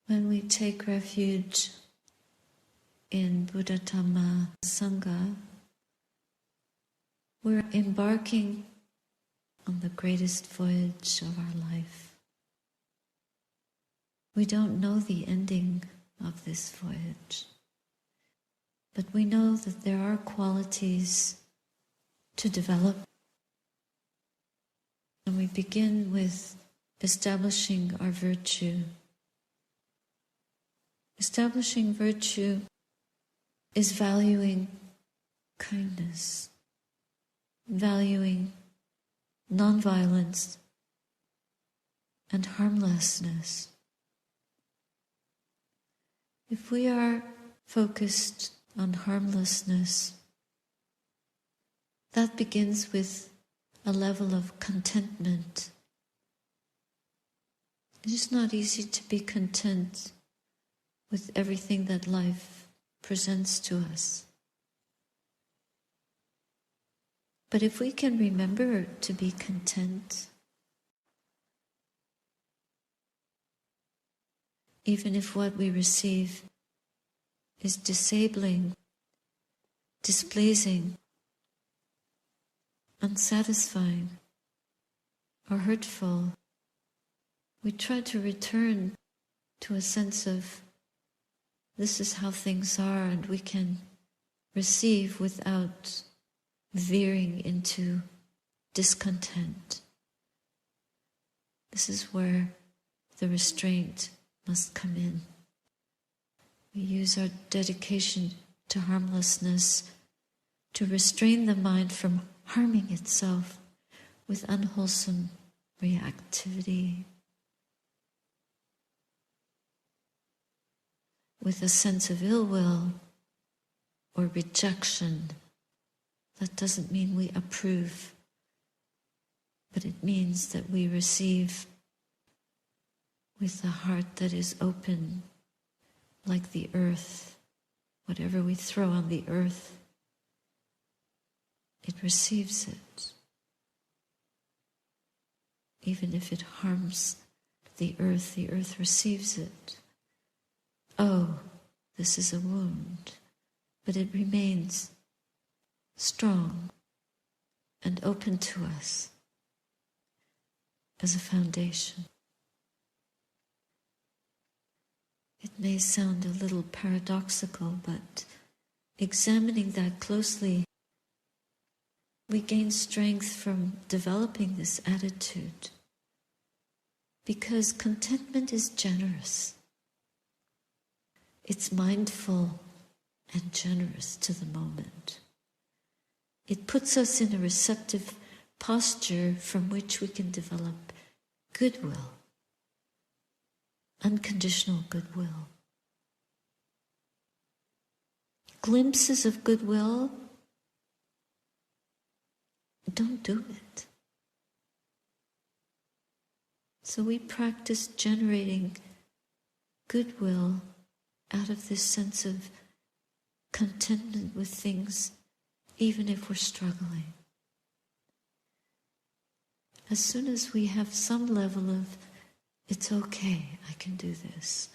When we take refuge in Buddha, Dhamma, Sangha, we're embarking on the greatest voyage of our life. We don't know the ending of this voyage, but we know that there are qualities to develop. And we begin with establishing our virtue. Establishing virtue is valuing kindness, valuing nonviolence and harmlessness. If we are focused on harmlessness, that begins with a level of contentment. It is not easy to be content with everything that life presents to us. But if we can remember to be content, even if what we receive is disabling, displeasing, unsatisfying, or hurtful, we try to return to a sense of this is how things are, and we can receive without veering into discontent. This is where the restraint must come in. We use our dedication to harmlessness to restrain the mind from harming itself with unwholesome reactivity, with a sense of ill will or rejection. That doesn't mean we approve, but it means that we receive with a heart that is open, like the earth. Whatever we throw on the earth, it receives it. Even if it harms the earth receives it. Oh, this is a wound, but it remains strong and open to us as a foundation. It may sound a little paradoxical, but examining that closely, we gain strength from developing this attitude, because contentment is generous. It's mindful and generous to the moment. It puts us in a receptive posture from which we can develop goodwill, unconditional goodwill. Glimpses of goodwill, don't do it. So we practice generating goodwill out of this sense of contentment with things, even if we're struggling. As soon as we have some level of, it's okay, I can do this,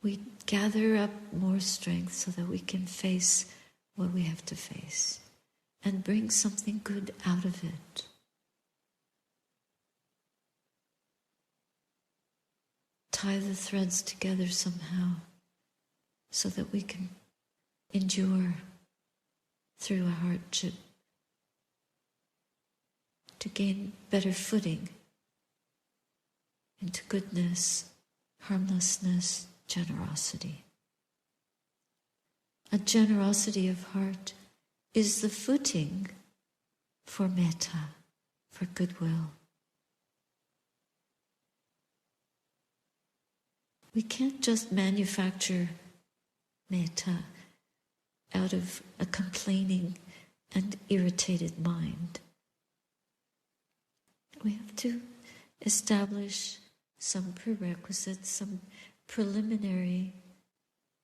we gather up more strength so that we can face what we have to face and bring something good out of it. Tie the threads together somehow so that we can endure through a hardship to gain better footing into goodness, harmlessness, generosity. A generosity of heart is the footing for metta, for goodwill. We can't just manufacture metta out of a complaining and irritated mind. We have to establish some prerequisites, some preliminary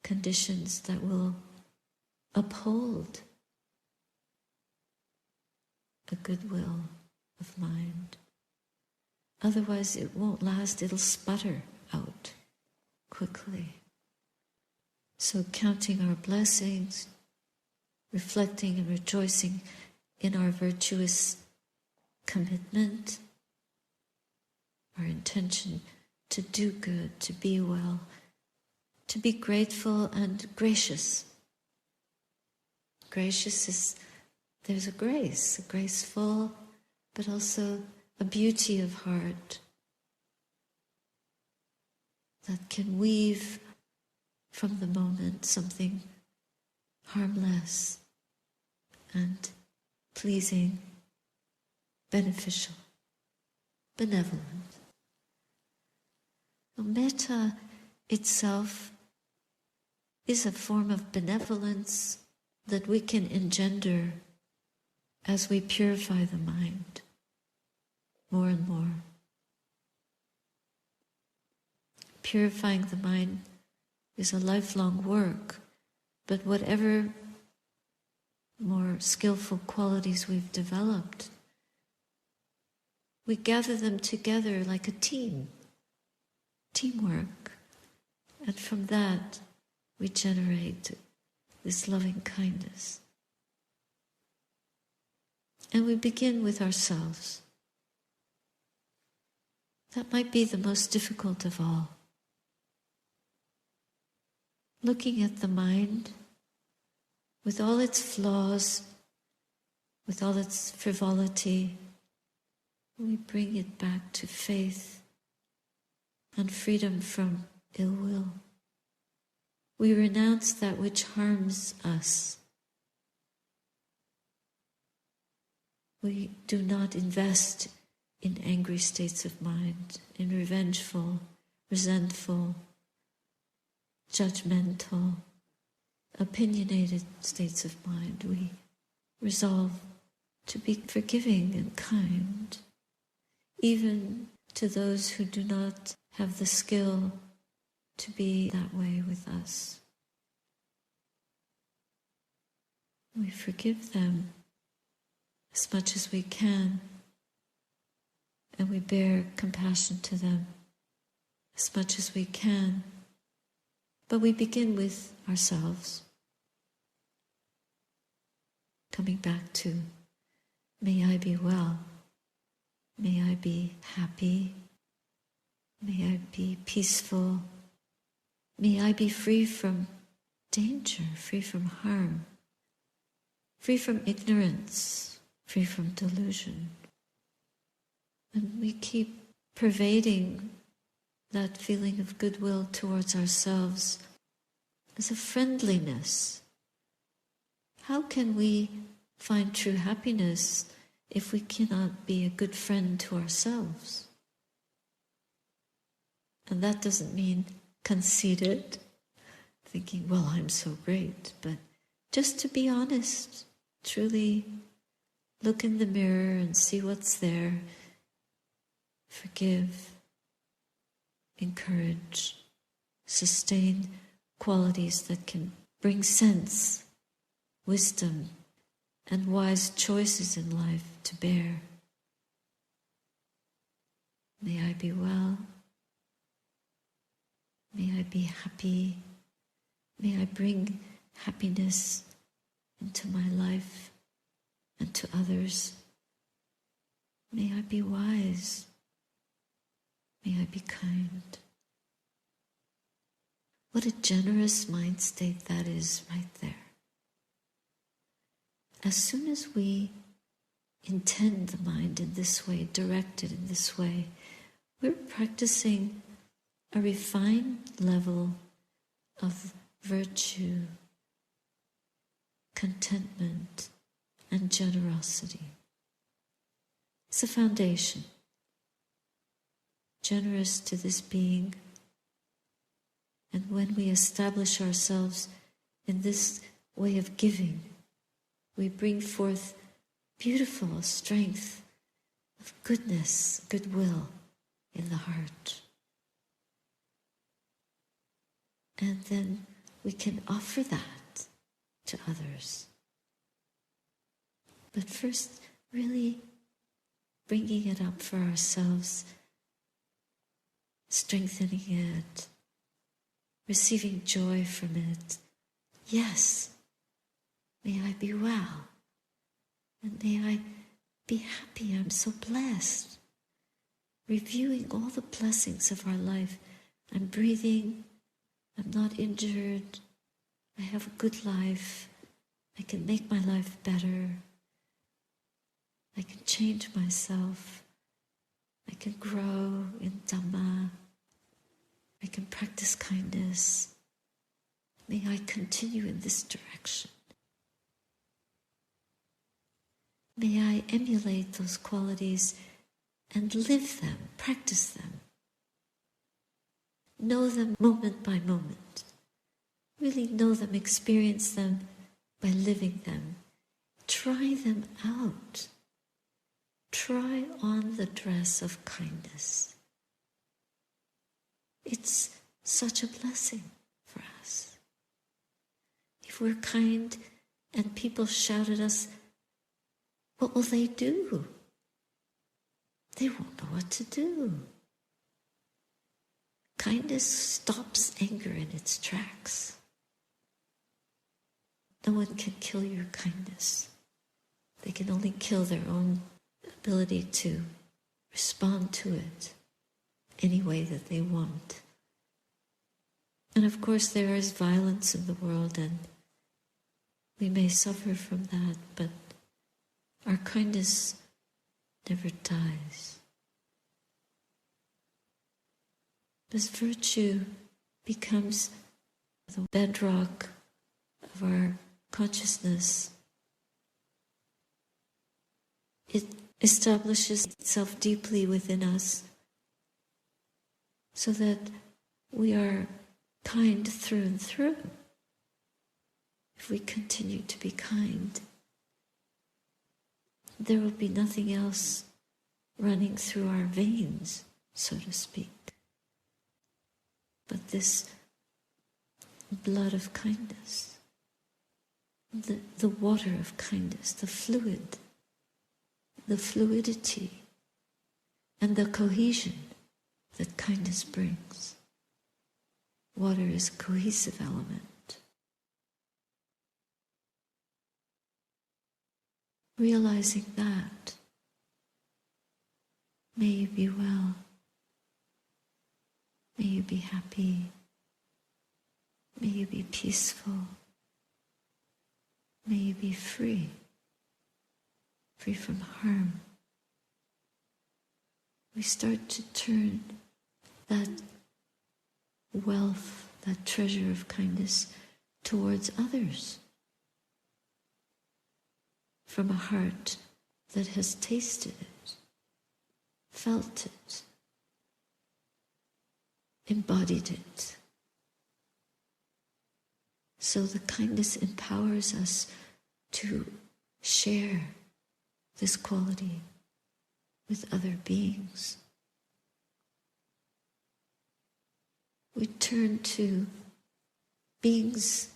conditions that will uphold a goodwill of mind. Otherwise it won't last, it'll sputter out quickly. So counting our blessings, reflecting and rejoicing in our virtuous commitment, our intention to do good, to be well, to be grateful and gracious. Gracious is, there's a grace, a graceful, but also a beauty of heart that can weave from the moment something harmless and pleasing, beneficial, benevolent. The metta itself is a form of benevolence that we can engender as we purify the mind more and more. Purifying the mind is a lifelong work, but whatever more skillful qualities we've developed, we gather them together like a team, teamwork, and from that we generate this loving kindness. And we begin with ourselves. That might be the most difficult of all. Looking at the mind with all its flaws, with all its frivolity, we bring it back to faith and freedom from ill will. We renounce that which harms us. We do not invest in angry states of mind, in revengeful, resentful, judgmental, opinionated states of mind. We resolve to be forgiving and kind, even to those who do not have the skill to be that way with us. We forgive them as much as we can, and we bear compassion to them as much as we can. But we begin with ourselves, coming back to, may I be well, may I be happy, may I be peaceful, may I be free from danger, free from harm, free from ignorance, free from delusion. And we keep pervading that feeling of goodwill towards ourselves as a friendliness. How can we find true happiness if we cannot be a good friend to ourselves? And that doesn't mean conceited, thinking, well, I'm so great, but just to be honest, truly look in the mirror and see what's there, forgive, encourage, sustain qualities that can bring sense, wisdom, and wise choices in life to bear. May I be well. May I be happy. May I bring happiness into my life and to others. May I be wise. May I be kind. What a generous mind state that is right there. As soon as we intend the mind in this way, direct it in this way, we're practicing a refined level of virtue, contentment, and generosity. It's a foundation. Generous to this being. And when we establish ourselves in this way of giving, we bring forth beautiful strength of goodness, goodwill in the heart. And then we can offer that to others. But first, really bringing it up for ourselves, strengthening it, receiving joy from it. Yes, may I be well, and may I be happy. I'm so blessed. Reviewing all the blessings of our life. I'm breathing, I'm not injured, I have a good life, I can make my life better, I can change myself, I can grow in Dhamma, I can practice kindness. May I continue in this direction. May I emulate those qualities and live them, practice them. Know them moment by moment. Really know them, experience them by living them. Try them out. Try on the dress of kindness. It's such a blessing for us. If we're kind and people shout at us, what will they do? They won't know what to do. Kindness stops anger in its tracks. No one can kill your kindness. They can only kill their own ability to respond to it any way that they want. And of course there is violence in the world, and we may suffer from that, but our kindness never dies. This virtue becomes the bedrock of our consciousness. It establishes itself deeply within us so that we are kind through and through. If we continue to be kind, there will be nothing else running through our veins, so to speak, but this blood of kindness, the water of kindness, the fluid, the fluidity, and the cohesion that kindness brings. Water is a cohesive element. Realizing that, may you be well, may you be happy, may you be peaceful, may you be free from harm. We start to turn that wealth, that treasure of kindness towards others from a heart that has tasted it, felt it, embodied it. So the kindness empowers us to share this quality with other beings. We turn to beings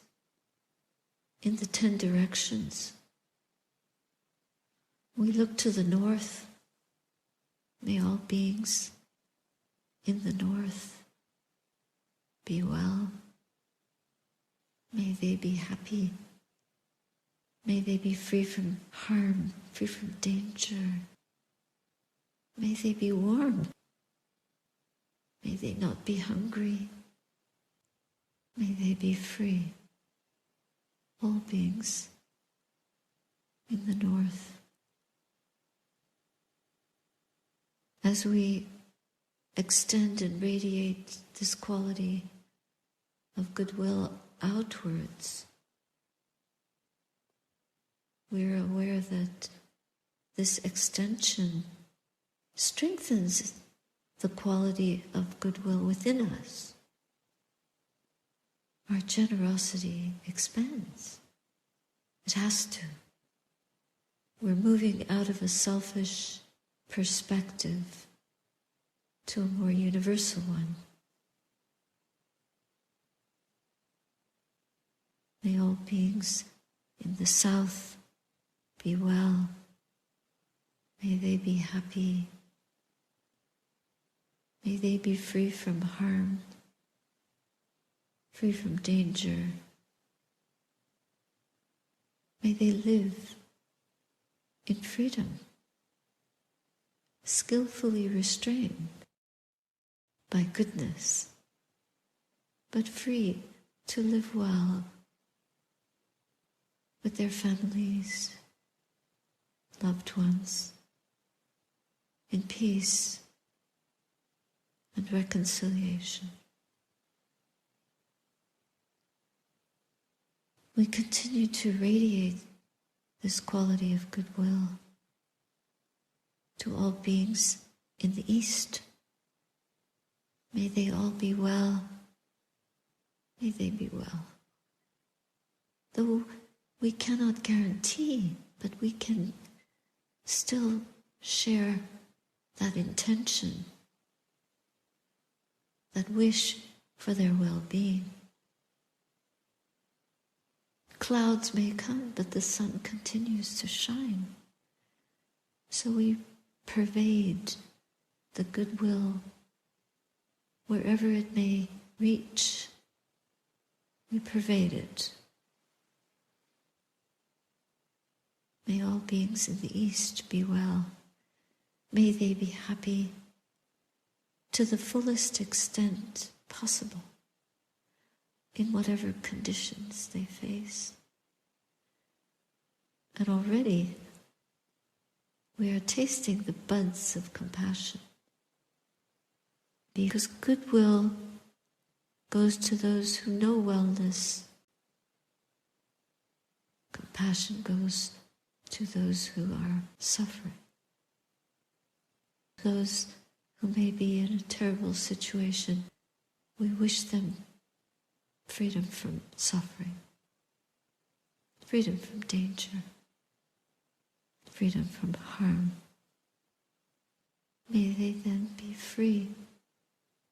in the 10 directions. We look to the north. May all beings in the north be well. May they be happy. May they be free from harm, free from danger. May they be warm. May they not be hungry. May they be free. All beings in the north. As we extend and radiate this quality of goodwill outwards, we're aware that this extension strengthens the quality of goodwill within us. Our generosity expands. It has to. We're moving out of a selfish perspective to a more universal one. May all beings in the south be well. May they be happy. May they be free from harm, free from danger. May they live in freedom, skillfully restrained by goodness, but free to live well with their families, loved ones, in peace and reconciliation. We continue to radiate this quality of goodwill to all beings in the East. May they all be well. May they be well. Though we cannot guarantee, but we can still share that intention, that wish for their well-being. Clouds may come, but the sun continues to shine. So we pervade the goodwill wherever it may reach. We pervade it. May all beings in the East be well. May they be happy to the fullest extent possible in whatever conditions they face. And already we are tasting the buds of compassion, because goodwill goes to those who know wellness. Compassion goes to those who are suffering, those who may be in a terrible situation. We wish them freedom from suffering, freedom from danger, freedom from harm. May they then be free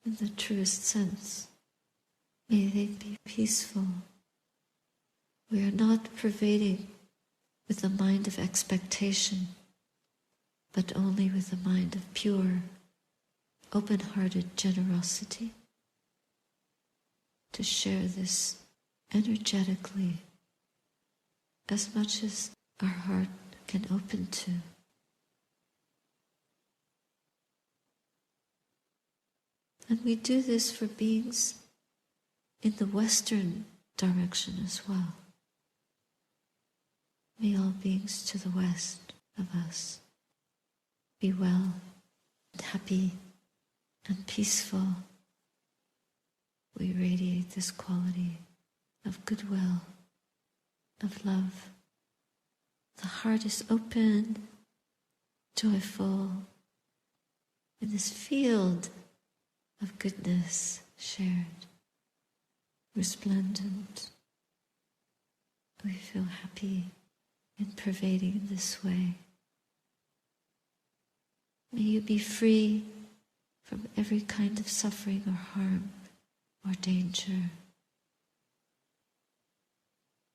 in the truest sense. May they be peaceful. We are not pervading with the mind of expectation, but only with the mind of pure, open-hearted generosity, to share this energetically as much as our heart can open to. And we do this for beings in the Western direction as well. May all beings to the west of us be well and happy and peaceful. We radiate this quality of goodwill, of love. The heart is open, joyful, in this field of goodness shared, resplendent. We feel happy in pervading in this way. May you be free from every kind of suffering or harm or danger.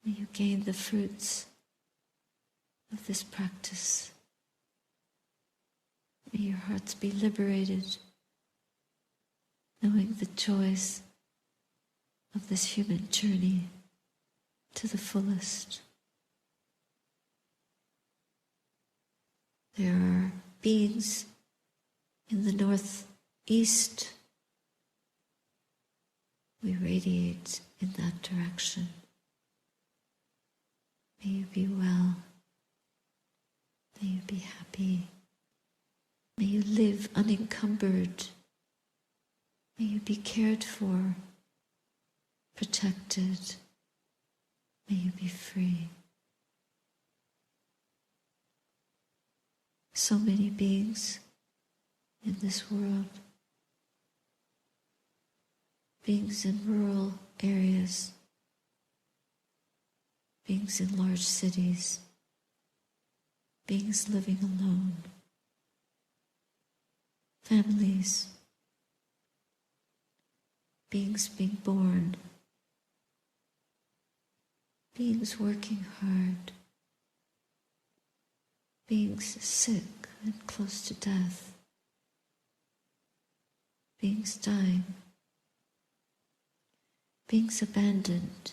May you gain the fruits of this practice. May your hearts be liberated, knowing the joys of this human journey to the fullest. There are beings in the northeast. We radiate in that direction. May you be well. May you be happy. May you live unencumbered. May you be cared for, protected. May you be free. So many beings in this world, beings in rural areas, beings in large cities, beings living alone, families, beings being born, beings working hard, beings sick and close to death, beings dying. beings abandoned,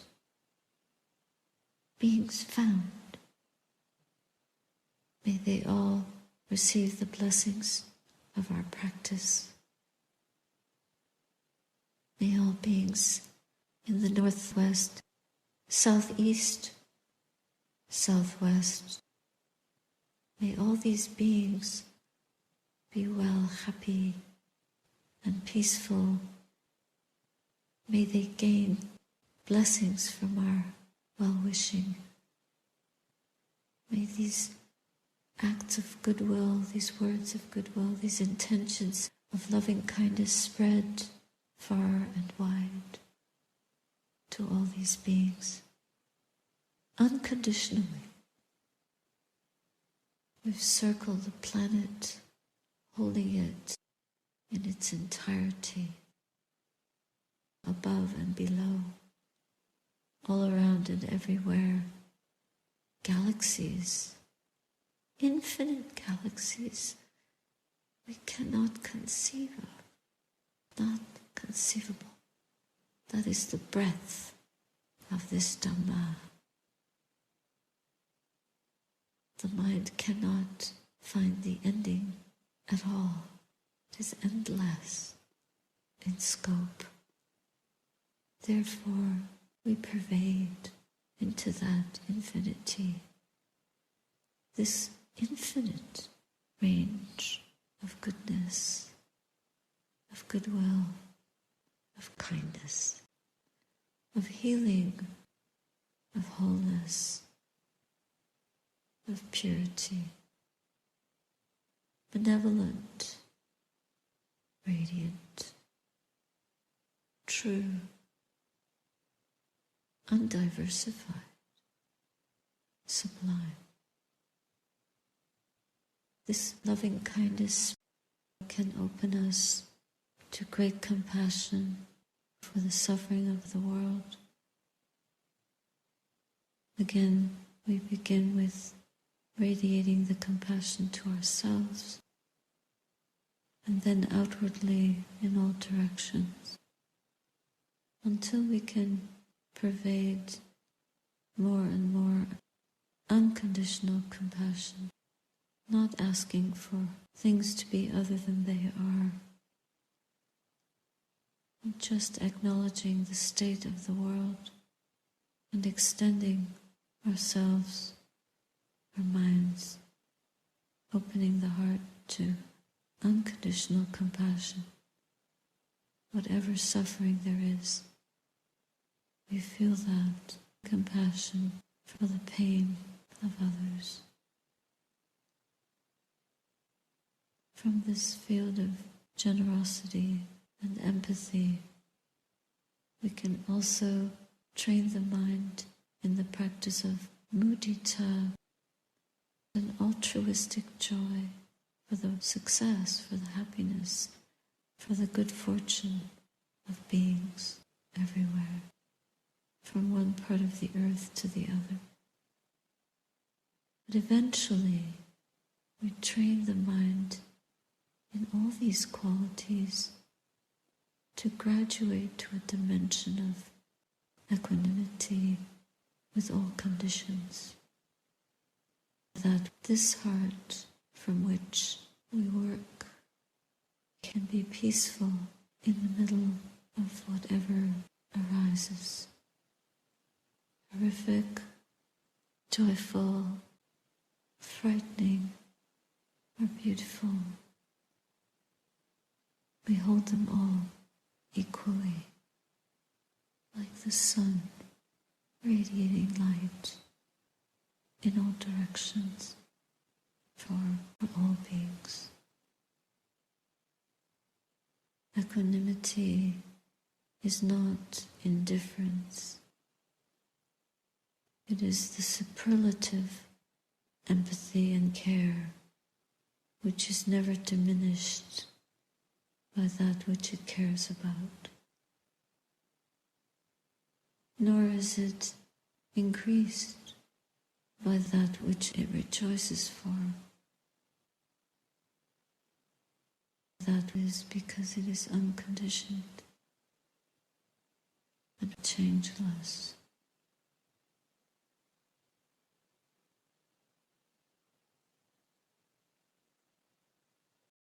beings found. May they all receive the blessings of our practice. May all beings in the northwest, southeast, southwest, may all these beings be well, happy, and peaceful. May they gain blessings from our well-wishing. May these acts of goodwill, these words of goodwill, these intentions of loving kindness spread far and wide to all these beings, unconditionally. We've circled the planet, holding it in its entirety, above and below, all around and everywhere, galaxies, infinite galaxies we cannot conceive of, not conceivable. That is the breadth of this Dhamma. The mind cannot find the ending at all. It is endless in scope. Therefore, we pervade into that infinity, this infinite range of goodness, of goodwill, of kindness, of healing, of wholeness, of purity, benevolent, radiant, true, undiversified, sublime. This loving kindness can open us to great compassion for the suffering of the world. Again, we begin with radiating the compassion to ourselves, and then outwardly in all directions, until we can pervade more and more unconditional compassion, not asking for things to be other than they are, just acknowledging the state of the world and extending ourselves, our minds, opening the heart to unconditional compassion. Whatever suffering there is, we feel that compassion for the pain of others. From this field of generosity and empathy, we can also train the mind in the practice of mudita, an altruistic joy for the success, for the happiness, for the good fortune of beings everywhere, from one part of the earth to the other. But eventually, we train the mind in all these qualities to graduate to a dimension of equanimity with all conditions. That this heart from which we work can be peaceful in the middle of whatever arises. Horrific, joyful, frightening, or beautiful. We hold them all equally, like the sun radiating light in all directions for all beings. Equanimity is not indifference. It is the superlative empathy and care which is never diminished by that which it cares about, nor is it increased by that which it rejoices for. That is because it is unconditioned. And changeless.